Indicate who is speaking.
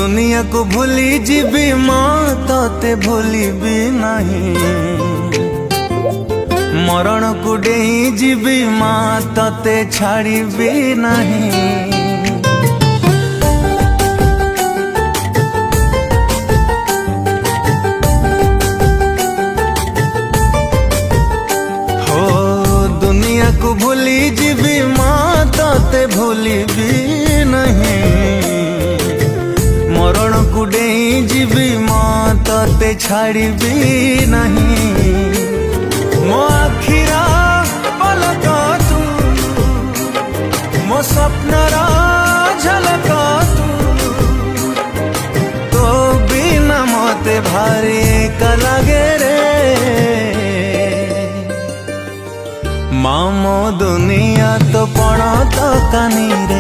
Speaker 1: दुनिया को भूली जीवी माँ तोते भूली भी नहीं। मरण को डेई जीवी माँ तोते छाड़ी भी नहीं। को भूली जीवी माँ तोते भूली भी नहीं। मरण को डेई जीवी माँ तोते छाड़ी भी नहीं। मो आखिरा पलक तू, मो सपनरा झलक तू, तो बिना मते भारी एका लागे रे। मामो दुनिया तो पण तो कानी रे।